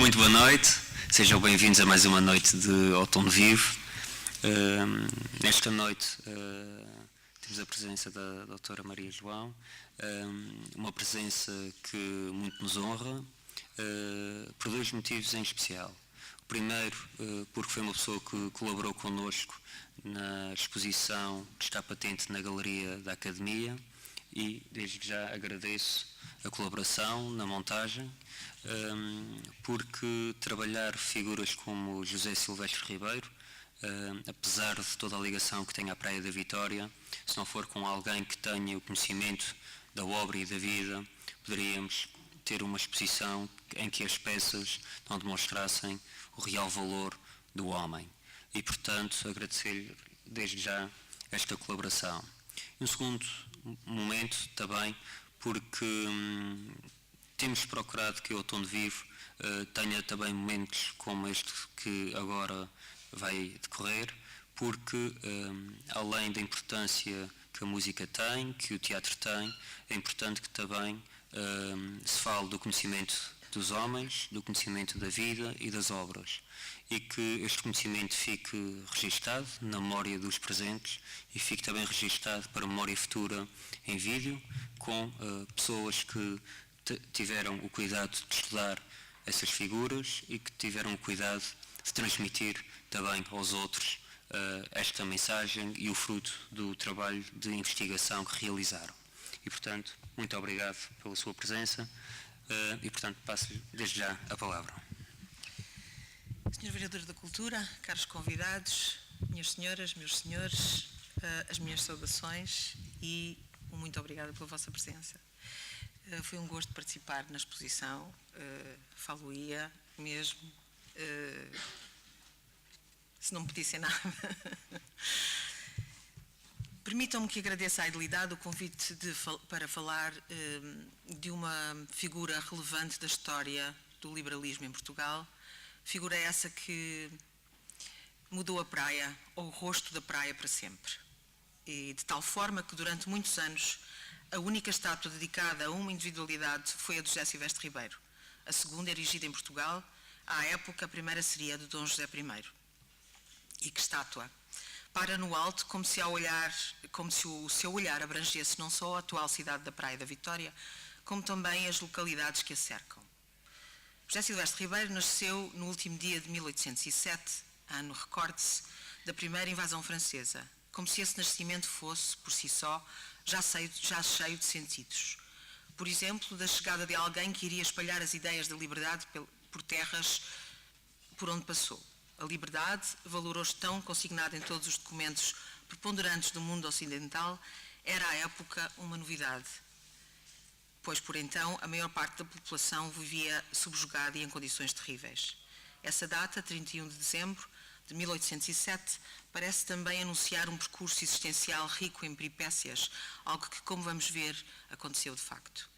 Muito boa noite, sejam bem-vindos a mais uma noite de Outono Vivo. Nesta noite temos a presença da doutora Maria João, uma presença que muito nos honra, por dois motivos em especial. O primeiro, porque foi uma pessoa que colaborou connosco na exposição que está patente na Galeria da Academia e desde já agradeço a colaboração na montagem, porque trabalhar figuras como José Silvestre Ribeiro, apesar de toda a ligação que tem à Praia da Vitória, se não for com alguém que tenha o conhecimento da obra e da vida, poderíamos ter uma exposição em que as peças não demonstrassem o real valor do homem. E, portanto, agradecer-lhe desde já esta colaboração. E um segundo momento também, porque temos procurado que o Outono Vivo tenha também momentos como este que agora vai decorrer, porque além da importância que a música tem, que o teatro tem, é importante que também se fale do conhecimento dos homens, do conhecimento da vida e das obras, e que este conhecimento fique registado na memória dos presentes e fique também registado para a memória futura em vídeo, com pessoas que tiveram o cuidado de estudar essas figuras e que tiveram o cuidado de transmitir também aos outros esta mensagem e o fruto do trabalho de investigação que realizaram. E, portanto, muito obrigado pela sua presença e, portanto, passo-lhe desde já a palavra. Senhor Vereador da Cultura, caros convidados, minhas senhoras, meus senhores, as minhas saudações e muito obrigada pela vossa presença. Foi um gosto participar na exposição, falo-ia mesmo, se não me pedissem nada. Permitam-me que agradeça à Idilidade o convite para falar de uma figura relevante da história do liberalismo em Portugal, figura essa que mudou a praia, ou o rosto da praia para sempre. E de tal forma que durante muitos anos a única estátua dedicada a uma individualidade foi a de José Silvestre Ribeiro. A segunda, erigida em Portugal, à época a primeira seria a de Dom José I. E que estátua! Para no alto, como se o seu olhar abrangesse não só a atual cidade da Praia da Vitória, como também as localidades que a cercam. José Silvestre Ribeiro nasceu no último dia de 1807, ano, recorde-se, da primeira invasão francesa, como se esse nascimento fosse, por si só, já cheio de sentidos. Por exemplo, da chegada de alguém que iria espalhar as ideias da liberdade por terras por onde passou. A liberdade, valor hoje tão consignado em todos os documentos preponderantes do mundo ocidental, era à época uma novidade, pois por então a maior parte da população vivia subjugada e em condições terríveis. Essa data, 31 de dezembro de 1807, parece também anunciar um percurso existencial rico em peripécias, algo que, como vamos ver, aconteceu de facto.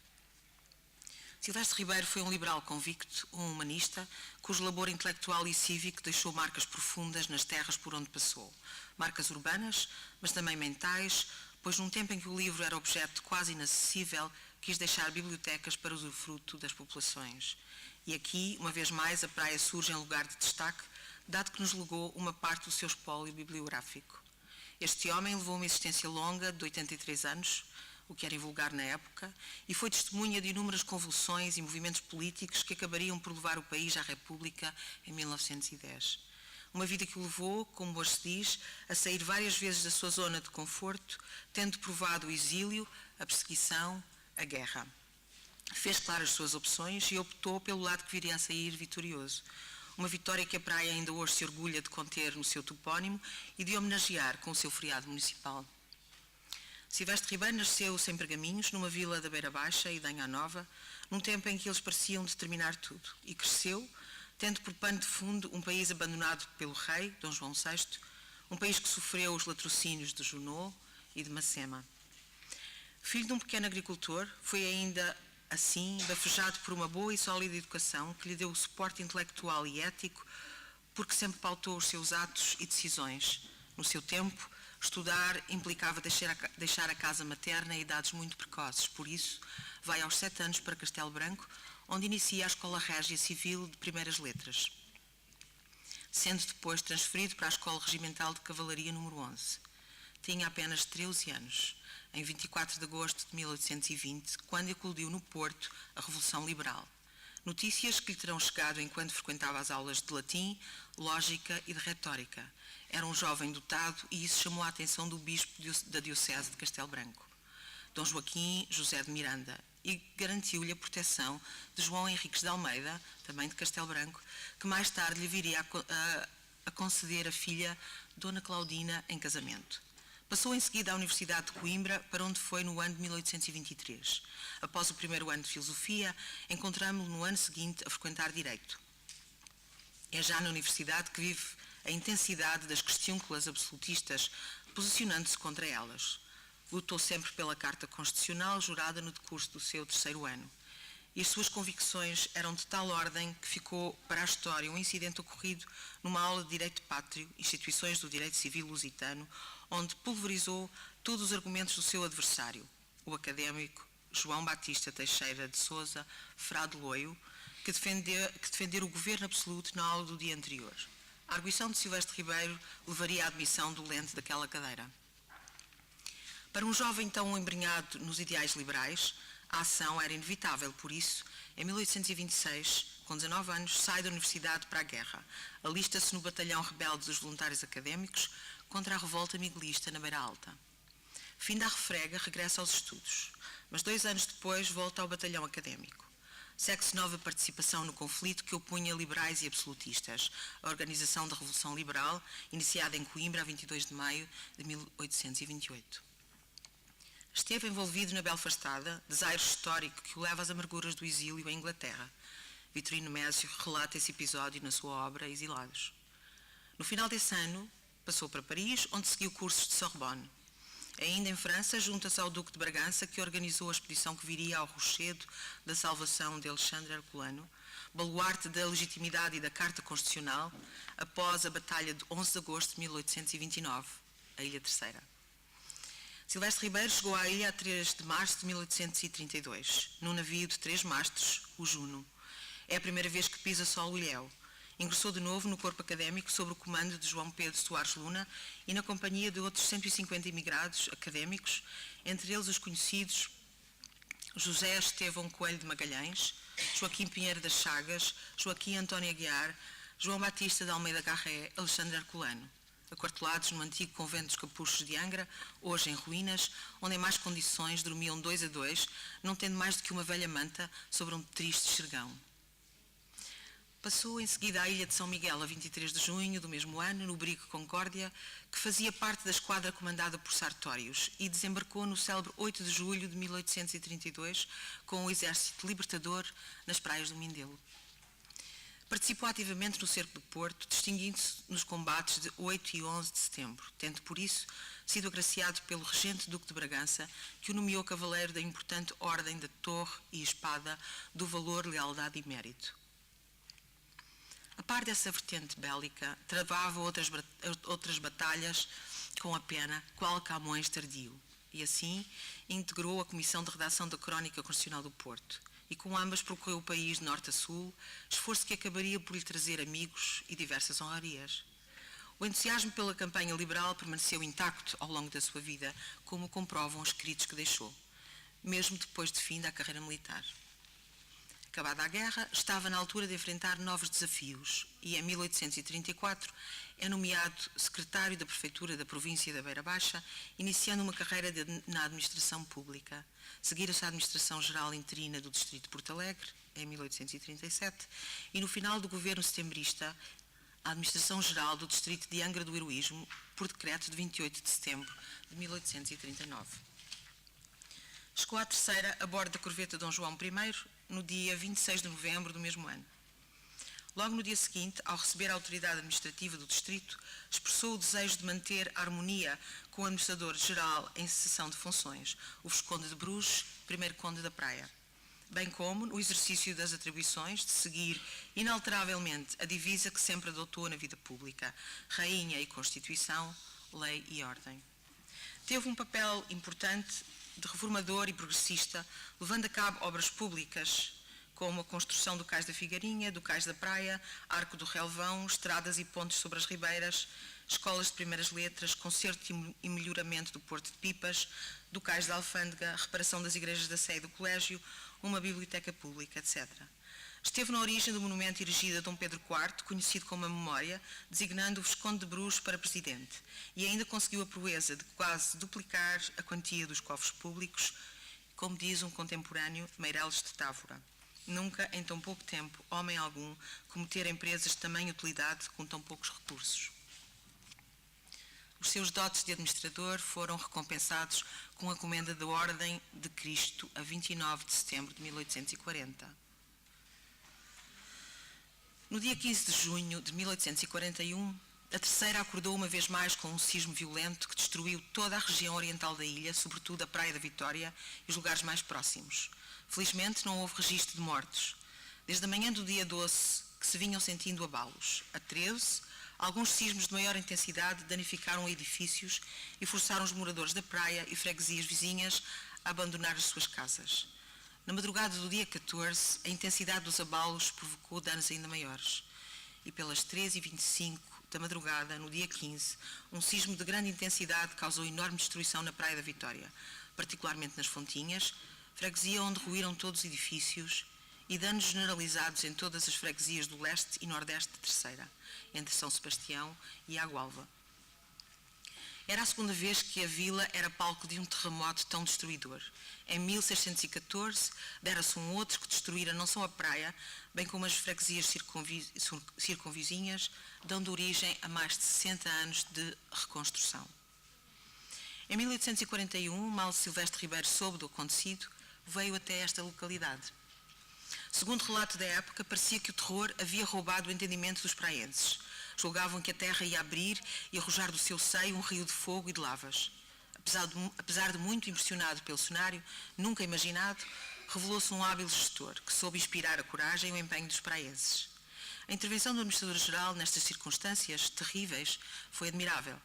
Silvestre Ribeiro foi um liberal convicto, um humanista, cujo labor intelectual e cívico deixou marcas profundas nas terras por onde passou. Marcas urbanas, mas também mentais, pois num tempo em que o livro era objeto quase inacessível, quis deixar bibliotecas para usufruto das populações. E aqui, uma vez mais, a praia surge em lugar de destaque, dado que nos legou uma parte do seu espólio bibliográfico. Este homem levou uma existência longa, de 83 anos, o que era invulgar na época, e foi testemunha de inúmeras convulsões e movimentos políticos que acabariam por levar o país à República em 1910. Uma vida que o levou, como hoje se diz, a sair várias vezes da sua zona de conforto, tendo provado o exílio, a perseguição, a guerra. Fez claras as suas opções e optou pelo lado que viria a sair vitorioso. Uma vitória que a praia ainda hoje se orgulha de conter no seu topónimo e de homenagear com o seu feriado municipal. Silvestre Ribeiro nasceu sem pergaminhos, numa vila da Beira Baixa e da Anha Nova, num tempo em que eles pareciam determinar tudo, e cresceu, tendo por pano de fundo um país abandonado pelo rei, Dom João VI, um país que sofreu os latrocínios de Junot e de Macema. Filho de um pequeno agricultor, foi ainda assim bafejado por uma boa e sólida educação que lhe deu o suporte intelectual e ético, porque sempre pautou os seus atos e decisões. No seu tempo, estudar implicava deixar a casa materna a idades muito precoces. Por isso, vai aos 7 anos para Castelo Branco, onde inicia a Escola Régia Civil de Primeiras Letras, sendo depois transferido para a Escola Regimental de Cavalaria número 11. Tinha apenas 13 anos, em 24 de agosto de 1820, quando eclodiu no Porto a Revolução Liberal. Notícias que lhe terão chegado enquanto frequentava as aulas de latim, lógica e de retórica. Era um jovem dotado e isso chamou a atenção do bispo da Diocese de Castelo Branco, Dom Joaquim José de Miranda, e garantiu-lhe a proteção de João Henriques de Almeida, também de Castelo Branco, que mais tarde lhe viria a conceder a filha Dona Claudina em casamento. Passou em seguida à Universidade de Coimbra, para onde foi no ano de 1823. Após o primeiro ano de Filosofia, encontramo-lo no ano seguinte a frequentar Direito. É já na Universidade que vive a intensidade das questiúnculas absolutistas, posicionando-se contra elas. Lutou sempre pela Carta Constitucional, jurada no decurso do seu terceiro ano. E as suas convicções eram de tal ordem que ficou para a história um incidente ocorrido numa aula de Direito Pátrio, Instituições do Direito Civil Lusitano, onde pulverizou todos os argumentos do seu adversário, o académico João Batista Teixeira de Sousa Frade Loio, que defendeu o governo absoluto na aula do dia anterior. A arguição de Silvestre Ribeiro levaria à admissão dolente daquela cadeira. Para um jovem tão embrenhado nos ideais liberais, a ação era inevitável, por isso, em 1826, com 19 anos, sai da universidade para a guerra. Alista-se no batalhão rebelde dos voluntários académicos contra a revolta miguelista na Beira Alta. Fim da refrega, regressa aos estudos, mas 2 anos depois volta ao batalhão académico. Segue-se nova participação no conflito que opunha liberais e absolutistas, a organização da Revolução Liberal, iniciada em Coimbra a 22 de maio de 1828. Esteve envolvido na Belfastada, desaire histórico que o leva às amarguras do exílio em Inglaterra. Vitorino Mésio relata esse episódio na sua obra Exilados. No final desse ano, passou para Paris, onde seguiu cursos de Sorbonne. Ainda em França, junta-se ao Duque de Bragança, que organizou a expedição que viria ao rochedo da salvação de Alexandre Herculano, baluarte da legitimidade e da Carta Constitucional, após a Batalha de 11 de agosto de 1829, a Ilha Terceira. Silvestre Ribeiro chegou à ilha a 3 de março de 1832, num navio de 3 mastros, o Juno. É a primeira vez que pisa solo Ilhéu. Ingressou de novo no corpo académico sob o comando de João Pedro Soares Luna e na companhia de outros 150 imigrados académicos, entre eles os conhecidos José Estevão Coelho de Magalhães, Joaquim Pinheiro das Chagas, Joaquim António Aguiar, João Batista de Almeida Garré, Alexandre Herculano, aquartelados no antigo convento dos Capuchos de Angra, hoje em ruínas, onde em más condições dormiam 2 a 2, não tendo mais do que uma velha manta sobre um triste xergão. Passou em seguida à ilha de São Miguel a 23 de junho do mesmo ano, no Brigo Concórdia, que fazia parte da esquadra comandada por Sartórios, e desembarcou no célebre 8 de julho de 1832 com o exército libertador nas praias do Mindelo. Participou ativamente no cerco do Porto, distinguindo-se nos combates de 8 e 11 de setembro, tendo por isso sido agraciado pelo regente Duque de Bragança, que o nomeou cavaleiro da importante Ordem da Torre e Espada do Valor, Lealdade e Mérito. A par dessa vertente bélica, travava outras batalhas com a pena, qual Camões tardio, e assim integrou a Comissão de Redação da Crónica Constitucional do Porto, e com ambas percorreu o país de norte a sul, esforço que acabaria por lhe trazer amigos e diversas honrarias. O entusiasmo pela campanha liberal permaneceu intacto ao longo da sua vida, como comprovam os escritos que deixou, mesmo depois de fim da carreira militar. Acabada a guerra, estava na altura de enfrentar novos desafios e, em 1834, é nomeado secretário da Prefeitura da província da Beira Baixa, iniciando uma carreira na administração pública. Seguira-se a administração geral interina do Distrito de Porto Alegre, em 1837, e no final do governo setembrista, a administração geral do Distrito de Angra do Heroísmo, por decreto de 28 de setembro de 1839. Chegou à Terceira a bordo da corveta Dom João I, no dia 26 de novembro do mesmo ano. Logo no dia seguinte, ao receber a autoridade administrativa do distrito, expressou o desejo de manter a harmonia com o administrador-geral em cessação de funções, o Visconde de Bruges, primeiro Conde da Praia, bem como no exercício das atribuições de seguir inalteravelmente a divisa que sempre adotou na vida pública, Rainha e Constituição, Lei e Ordem. Teve um papel importante de reformador e progressista, levando a cabo obras públicas como a construção do Cais da Figueirinha, do Cais da Praia, Arco do Relvão, estradas e pontes sobre as ribeiras, escolas de primeiras letras, conserto e melhoramento do Porto de Pipas, do Cais da Alfândega, reparação das igrejas da Sé e do Colégio, uma biblioteca pública, etc. Esteve na origem do monumento erigido a Dom Pedro IV, conhecido como a Memória, designando o Visconde de Brus para presidente, e ainda conseguiu a proeza de quase duplicar a quantia dos cofres públicos, como diz um contemporâneo, Meireles de Távora. Nunca, em tão pouco tempo, homem algum cometera empresas de tamanha utilidade com tão poucos recursos. Os seus dotes de administrador foram recompensados com a comenda da Ordem de Cristo a 29 de setembro de 1840. No dia 15 de junho de 1841, a Terceira acordou uma vez mais com um sismo violento que destruiu toda a região oriental da ilha, sobretudo a Praia da Vitória e os lugares mais próximos. Felizmente não houve registro de mortos. Desde a manhã do dia 12 que se vinham sentindo abalos. A 13, alguns sismos de maior intensidade danificaram edifícios e forçaram os moradores da praia e freguesias vizinhas a abandonar as suas casas. Na madrugada do dia 14, a intensidade dos abalos provocou danos ainda maiores. E pelas 13h25 da madrugada, no dia 15, um sismo de grande intensidade causou enorme destruição na Praia da Vitória, particularmente nas Fontinhas, freguesia onde ruíram todos os edifícios, e danos generalizados em todas as freguesias do leste e nordeste da Terceira, entre São Sebastião e Águalva. Era a segunda vez que a vila era palco de um terremoto tão destruidor. Em 1614, dera-se um outro que destruíra não só a praia, bem como as freguesias circunvizinhas, dando origem a mais de 60 anos de reconstrução. Em 1841, mal Silvestre Ribeiro soube do acontecido, veio até esta localidade. Segundo relato da época, parecia que o terror havia roubado o entendimento dos praenses. Julgavam que a terra ia abrir e arrojar do seu seio um rio de fogo e de lavas. Apesar de muito impressionado pelo cenário, nunca imaginado, revelou-se um hábil gestor que soube inspirar a coragem e o empenho dos praenses. A intervenção do administrador-geral nestas circunstâncias terríveis foi admirável.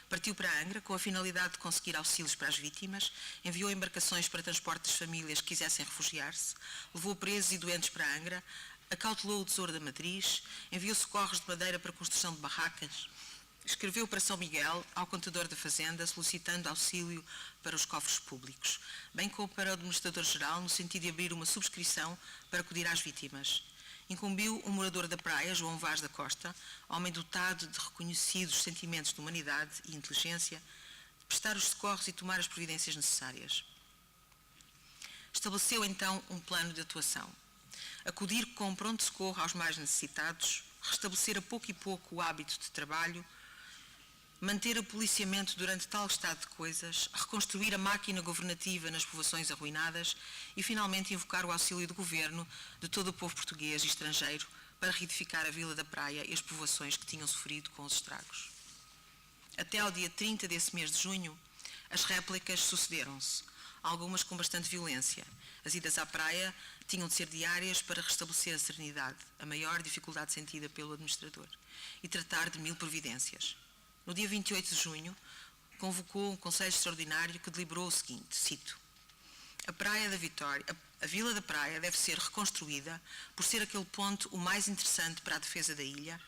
Partiu para Angra com a finalidade de conseguir auxílios para as vítimas, enviou embarcações para transporte das famílias que quisessem refugiar-se, levou presos e doentes para Angra, acautelou o tesouro da matriz, enviou socorros de madeira para a construção de barracas, escreveu para São Miguel, ao contador da fazenda, solicitando auxílio para os cofres públicos, bem como para o administrador-geral, no sentido de abrir uma subscrição para acudir às vítimas. Incumbiu um morador da praia, João Vaz da Costa, homem dotado de reconhecidos sentimentos de humanidade e inteligência, de prestar os socorros e tomar as providências necessárias. Estabeleceu então um plano de atuação. Acudir com pronto socorro aos mais necessitados, restabelecer a pouco e pouco o hábito de trabalho, manter o policiamento durante tal estado de coisas, reconstruir a máquina governativa nas povoações arruinadas e, finalmente, invocar o auxílio do governo de todo o povo português e estrangeiro para reedificar a Vila da Praia e as povoações que tinham sofrido com os estragos. Até ao dia 30 desse mês de junho, as réplicas sucederam-se, algumas com bastante violência. As idas à praia tinham de ser diárias para restabelecer a serenidade, a maior dificuldade sentida pelo administrador, e tratar de 1000 providências. No dia 28 de junho, convocou um conselho extraordinário que deliberou o seguinte, cito: a Praia da Vitória, a Vila da Praia deve ser reconstruída por ser aquele ponto o mais interessante para a defesa da ilha,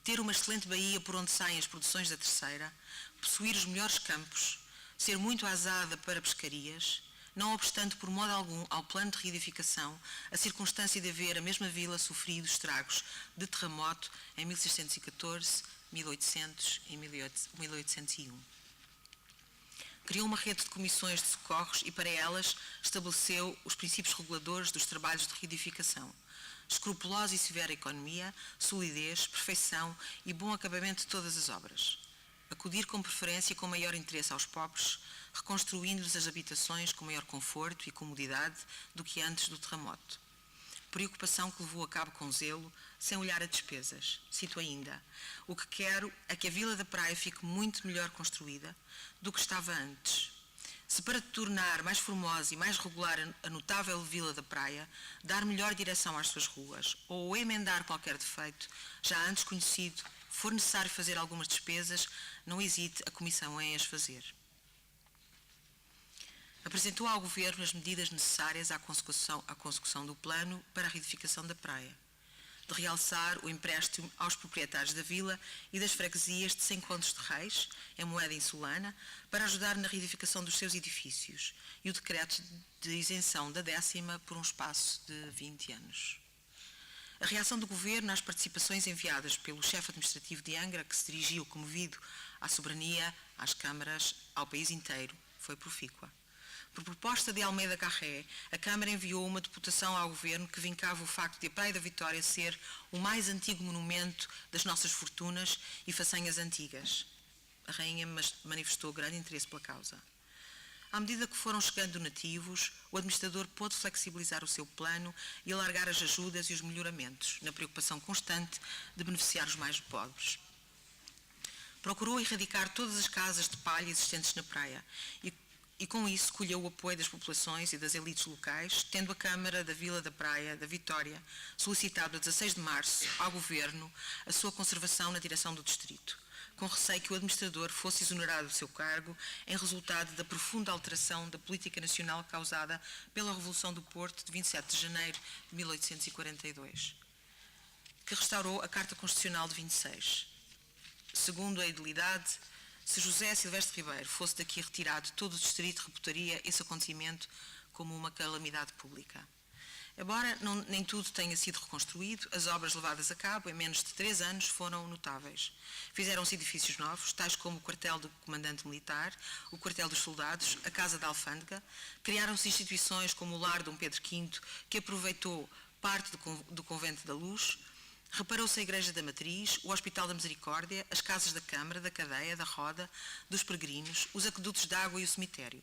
ter uma excelente baía por onde saem as produções da Terceira, possuir os melhores campos, ser muito azada para pescarias, não obstante por modo algum ao plano de reedificação a circunstância de haver a mesma vila sofrido estragos de terremoto em 1614, 1800 e 1801. Criou uma rede de comissões de socorros e para elas estabeleceu os princípios reguladores dos trabalhos de reedificação. Escrupulosa e severa economia, solidez, perfeição e bom acabamento de todas as obras. Acudir com preferência e com maior interesse aos pobres, reconstruindo-lhes as habitações com maior conforto e comodidade do que antes do terremoto. Preocupação que levou a cabo com zelo, sem olhar a despesas. Cito ainda: o que quero é que a Vila da Praia fique muito melhor construída do que estava antes. Se para tornar mais formosa e mais regular a notável Vila da Praia, dar melhor direção às suas ruas, ou emendar qualquer defeito, já antes conhecido, for necessário fazer algumas despesas, não hesite a Comissão em as fazer. Apresentou ao Governo as medidas necessárias à consecução do plano para a reedificação da praia, de realçar o empréstimo aos proprietários da vila e das freguesias de 100 contos de reis, em moeda insulana, para ajudar na reedificação dos seus edifícios, e o decreto de isenção da 10ª por um espaço de 20 anos. A reação do Governo às participações enviadas pelo chefe administrativo de Angra, que se dirigiu comovido à soberania, às câmaras, ao país inteiro, foi profícua. Por proposta de Almeida Garré, a Câmara enviou uma deputação ao Governo que vincava o facto de a Praia da Vitória ser o mais antigo monumento das nossas fortunas e façanhas antigas. A Rainha manifestou grande interesse pela causa. À medida que foram chegando donativos, o administrador pôde flexibilizar o seu plano e alargar as ajudas e os melhoramentos, na preocupação constante de beneficiar os mais pobres. Procurou erradicar todas as casas de palha existentes na praia e com isso colheu o apoio das populações e das elites locais, tendo a Câmara da Vila da Praia da Vitória solicitado a 16 de março ao Governo a sua conservação na direção do distrito, com receio que o administrador fosse exonerado do seu cargo em resultado da profunda alteração da política nacional causada pela Revolução do Porto de 27 de janeiro de 1842, que restaurou a Carta Constitucional de 26. Segundo a edilidade, se José Silvestre Ribeiro fosse daqui retirado, todo o distrito reputaria esse acontecimento como uma calamidade pública. Embora nem tudo tenha sido reconstruído, as obras levadas a cabo em menos de 3 anos foram notáveis. Fizeram-se edifícios novos, tais como o quartel do comandante militar, o quartel dos soldados, a casa da alfândega. Criaram-se instituições como o lar de Dom Pedro V, que aproveitou parte do convento da Luz. Reparou-se a Igreja da Matriz, o Hospital da Misericórdia, as casas da Câmara, da Cadeia, da Roda, dos Peregrinos, os aquedutos de água e o cemitério,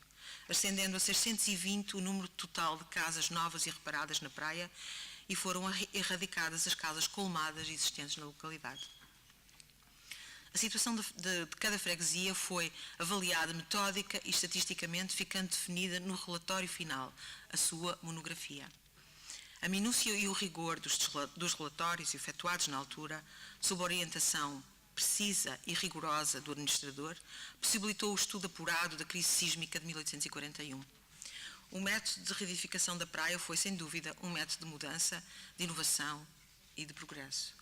ascendendo a 620 o número total de casas novas e reparadas na praia, e foram erradicadas as casas colmadas existentes na localidade. A situação de cada freguesia foi avaliada metódica e estatisticamente, ficando definida no relatório final, a sua monografia. A minúcia e o rigor dos relatórios efetuados na altura, sob orientação precisa e rigorosa do administrador, possibilitou o estudo apurado da crise sísmica de 1841. O método de reedificação da praia foi, sem dúvida, um método de mudança, de inovação e de progresso.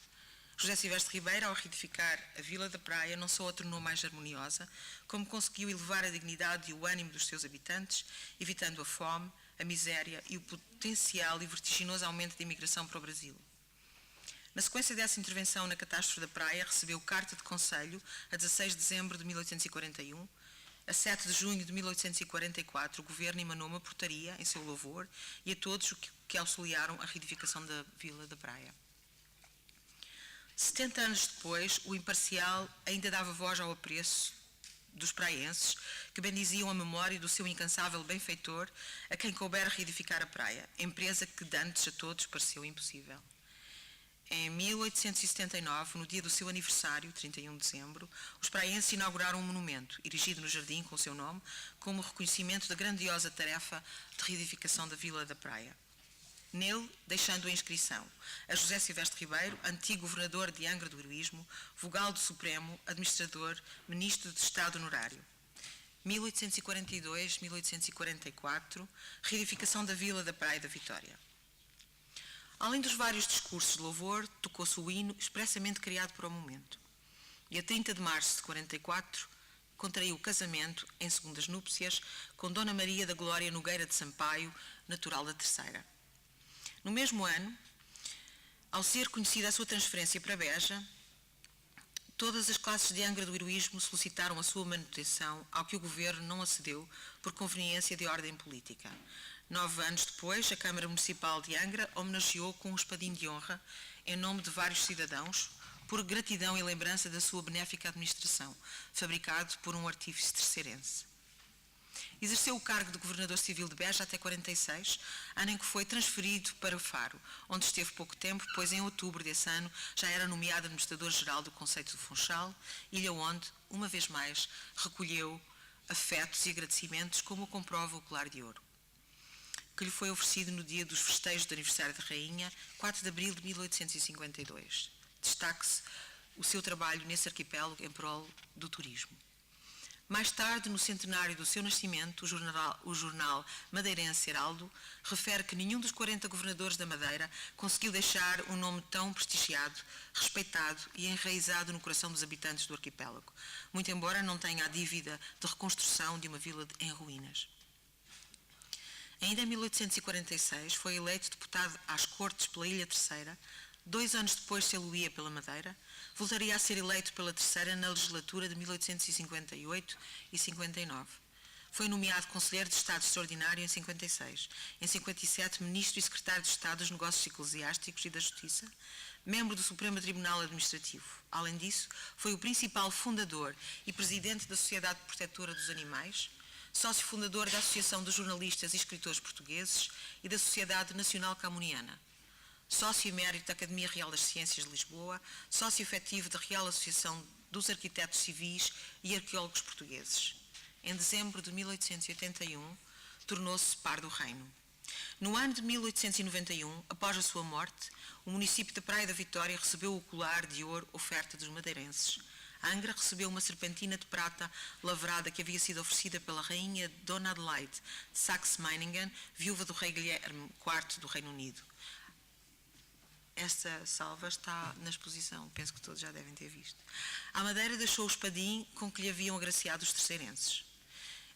José Silvestre Ribeiro, ao reedificar a Vila da Praia, não só a tornou mais harmoniosa, como conseguiu elevar a dignidade e o ânimo dos seus habitantes, evitando a fome, a miséria e o potencial e vertiginoso aumento da imigração para o Brasil. Na sequência dessa intervenção na catástrofe da praia, recebeu carta de conselho a 16 de dezembro de 1841. A 7 de junho de 1844, o Governo emanou uma portaria em seu louvor e a todos que auxiliaram a reedificação da Vila da Praia. 70 anos depois, o Imparcial ainda dava voz ao apreço dos praienses, que bendiziam a memória do seu incansável benfeitor, a quem coubera reedificar a praia, empresa que dantes a todos pareceu impossível. Em 1879, no dia do seu aniversário, 31 de dezembro, os praienses inauguraram um monumento, erigido no jardim com o seu nome, como reconhecimento da grandiosa tarefa de reedificação da Vila da Praia. Nele, deixando a inscrição a José Silvestre Ribeiro, antigo governador de Angra do Heroísmo, vogal do Supremo, administrador, ministro de Estado honorário. 1842-1844, reedificação da Vila da Praia da Vitória. Além dos vários discursos de louvor, tocou-se o hino expressamente criado para o momento. Dia 30 de março de 44, contraiu o casamento, em segundas núpcias, com Dona Maria da Glória Nogueira de Sampaio, natural da Terceira. No mesmo ano, ao ser conhecida a sua transferência para Beja, todas as classes de Angra do Heroísmo solicitaram a sua manutenção, ao que o Governo não acedeu por conveniência de ordem política. 9 anos depois, a Câmara Municipal de Angra homenageou com um espadinho de honra, em nome de vários cidadãos, por gratidão e lembrança da sua benéfica administração, fabricado por um artífice terceirense. Exerceu o cargo de Governador Civil de Beja até 46, ano em que foi transferido para Faro, onde esteve pouco tempo, pois em outubro desse ano já era nomeado Administrador-Geral do Concelho do Funchal, ilha onde, uma vez mais, recolheu afetos e agradecimentos, como o comprova o colar de ouro, que lhe foi oferecido no dia dos festejos do aniversário da Rainha, 4 de abril de 1852. Destaque-se o seu trabalho nesse arquipélago em prol do turismo. Mais tarde, no centenário do seu nascimento, o jornal madeirense Heraldo refere que nenhum dos 40 governadores da Madeira conseguiu deixar um nome tão prestigiado, respeitado e enraizado no coração dos habitantes do arquipélago, muito embora não tenha a dívida de reconstrução de uma vila em ruínas. Ainda em 1846, foi eleito deputado às Cortes pela Ilha Terceira. 2 anos depois de ser pela Madeira, voltaria a ser eleito pela terceira na legislatura de 1858 e 59. Foi nomeado Conselheiro de Estado Extraordinário em 56. Em 57, Ministro e Secretário de Estado dos Negócios Eclesiásticos e da Justiça, membro do Supremo Tribunal Administrativo. Além disso, foi o principal fundador e presidente da Sociedade Protetora dos Animais, sócio fundador da Associação de Jornalistas e Escritores Portugueses e da Sociedade Nacional Camuniana. Sócio emérito da Academia Real das Ciências de Lisboa, sócio efetivo da Real Associação dos Arquitetos Civis e Arqueólogos Portugueses. Em dezembro de 1881, tornou-se par do reino. No ano de 1891, após a sua morte, o município da Praia da Vitória recebeu o colar de ouro oferta dos madeirenses. Angra recebeu uma serpentina de prata lavrada que havia sido oferecida pela rainha Dona Adelaide de Saxe-Meiningen, viúva do rei Guilherme IV do Reino Unido. Esta salva está na exposição, penso que todos já devem ter visto. A Madeira deixou o espadim com que lhe haviam agraciado os terceirenses.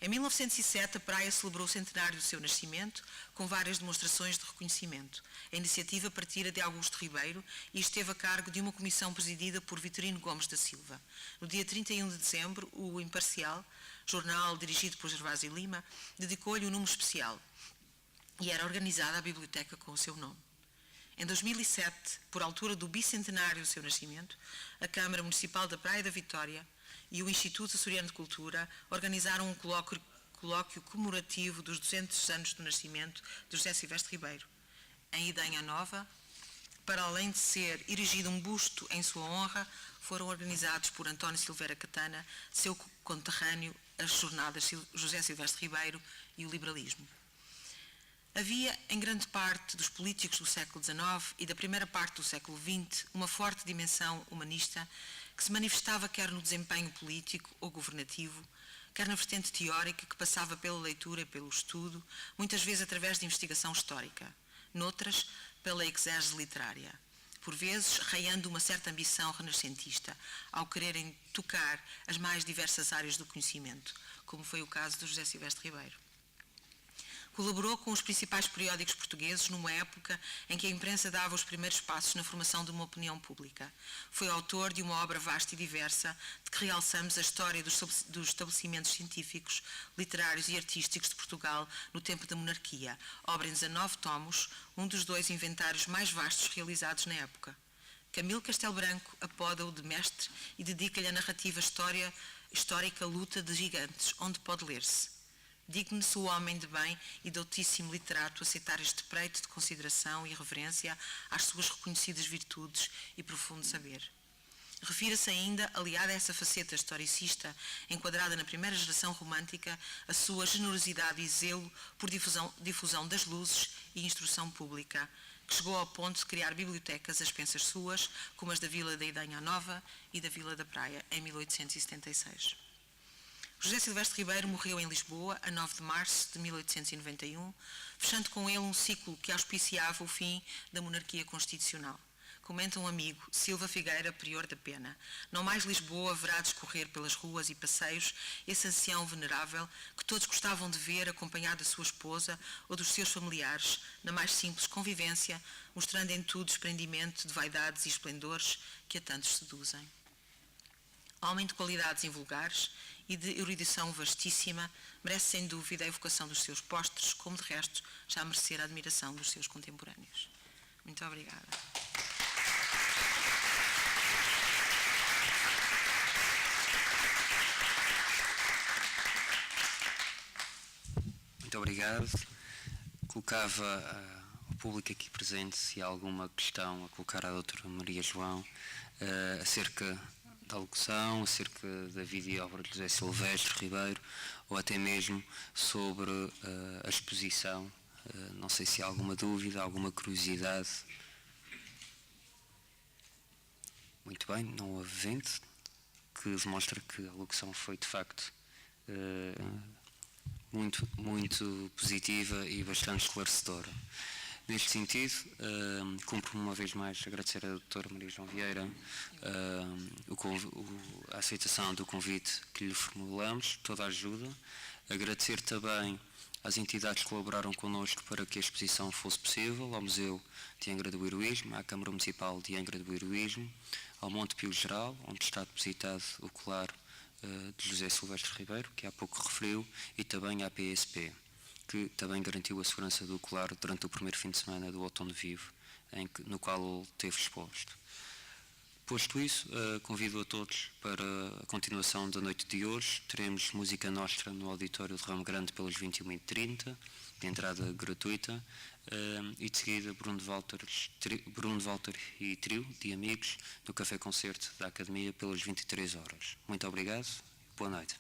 Em 1907, a praia celebrou o centenário do seu nascimento, com várias demonstrações de reconhecimento. A iniciativa partira de Augusto Ribeiro e esteve a cargo de uma comissão presidida por Vitorino Gomes da Silva. No dia 31 de dezembro, o Imparcial, jornal dirigido por Gervásio Lima, dedicou-lhe um número especial e era organizada a biblioteca com o seu nome. Em 2007, por altura do bicentenário do seu nascimento, a Câmara Municipal da Praia da Vitória e o Instituto Açoriano de Cultura organizaram um colóquio comemorativo dos 200 anos do nascimento de José Silvestre Ribeiro. Em Idenha Nova, para além de ser erigido um busto em sua honra, foram organizados por António Silveira Catana, seu conterrâneo, as jornadas José Silvestre Ribeiro e o liberalismo. Havia, em grande parte dos políticos do século XIX e da primeira parte do século XX, uma forte dimensão humanista que se manifestava quer no desempenho político ou governativo, quer na vertente teórica que passava pela leitura e pelo estudo, muitas vezes através de investigação histórica, noutras, pela exégese literária, por vezes raiando uma certa ambição renascentista, ao quererem tocar as mais diversas áreas do conhecimento, como foi o caso de José Silvestre Ribeiro. Colaborou com os principais periódicos portugueses numa época em que a imprensa dava os primeiros passos na formação de uma opinião pública. Foi autor de uma obra vasta e diversa, de que realçamos a história dos estabelecimentos científicos, literários e artísticos de Portugal no tempo da monarquia, obra em 19 tomos, um dos 2 inventários mais vastos realizados na época. Camilo Castelo Branco apoda-o de mestre e dedica-lhe a narrativa histórica Luta de Gigantes, onde pode ler-se: digne-se o homem de bem e doutíssimo literato aceitar este preito de consideração e reverência às suas reconhecidas virtudes e profundo saber. Refira-se ainda, aliada a essa faceta historicista, enquadrada na primeira geração romântica, a sua generosidade e zelo por difusão das luzes e instrução pública, que chegou ao ponto de criar bibliotecas a expensas suas, como as da Vila da Idenha Nova e da Vila da Praia, em 1876. José Silvestre Ribeiro morreu em Lisboa, a 9 de março de 1891, fechando com ele um ciclo que auspiciava o fim da monarquia constitucional. Comenta um amigo, Silva Figueira, prior da Pena: não mais Lisboa haverá de escorrer pelas ruas e passeios esse ancião venerável que todos gostavam de ver acompanhado da sua esposa ou dos seus familiares, na mais simples convivência, mostrando em tudo desprendimento de vaidades e esplendores que a tantos seduzem. Homem de qualidades invulgares e de erudição vastíssima, merece sem dúvida a evocação dos seus postres, como de resto já merecer a admiração dos seus contemporâneos. Muito obrigada. Muito obrigado. Colocava ao público aqui presente se há alguma questão a colocar à doutora Maria João acerca da locução, acerca da vida e obra de José Silvestre Ribeiro, ou até mesmo sobre a exposição. Não sei se há alguma dúvida, alguma curiosidade. Muito bem, não havendo, que demonstra que a locução foi de facto muito positiva e bastante esclarecedora. Neste sentido, cumpro-me uma vez mais agradecer à doutora Maria João Vieira a aceitação do convite que lhe formulamos, toda a ajuda. Agradecer também às entidades que colaboraram connosco para que a exposição fosse possível, ao Museu de Angra do Heroísmo, à Câmara Municipal de Angra do Heroísmo, ao Monte Pio Geral, onde está depositado o colar de José Silvestre Ribeiro, que há pouco referiu, e também à PSP, que também garantiu a segurança do colar durante o primeiro fim de semana do Outono Vivo, no qual ele esteve exposto. Posto isso, convido a todos para a continuação da noite de hoje. Teremos música nostra no auditório de Ramo Grande pelas 21h30, de entrada gratuita, e de seguida Bruno Walter e trio de amigos no Café Concerto da Academia pelas 23 horas. Muito obrigado e boa noite.